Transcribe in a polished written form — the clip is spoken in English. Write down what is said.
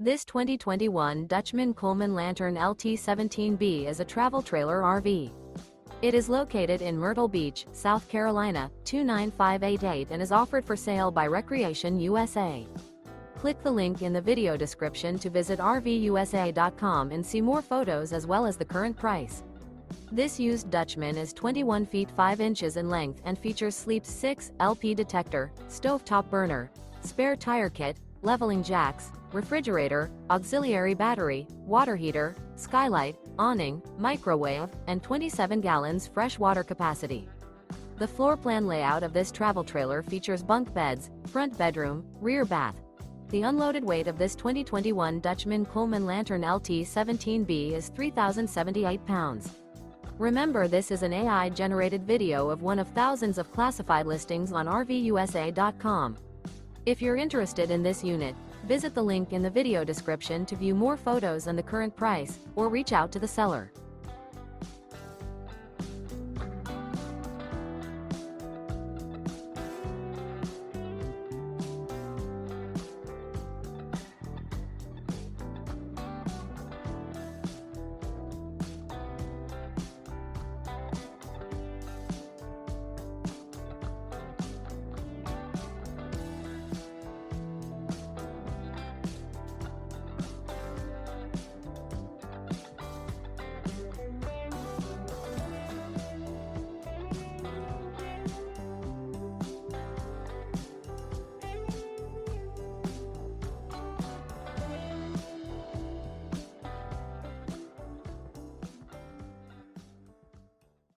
This 2021 Dutchmen Coleman Lantern LT 17B is a travel trailer RV. It is located in Myrtle Beach, South Carolina, 29588 and is offered for sale by Recreation USA. Click the link in the video description to visit RVUSA.com and see more photos as well as the current price. This used Dutchman is 21 feet 5 inches in length and features Sleep's 6 LP detector, stovetop burner, spare tire kit, leveling jacks, refrigerator, auxiliary battery, water heater, skylight, awning, microwave, and 27 gallons fresh water capacity. The floor plan layout of this travel trailer features bunk beds, front bedroom, rear bath. The unloaded weight of this 2021 Dutchmen Coleman Lantern LT 17B is 3,078 pounds. Remember, this is an AI-generated video of one of thousands of classified listings on RVUSA.com. If you're interested in this unit, visit the link in the video description to view more photos and the current price, or reach out to the seller.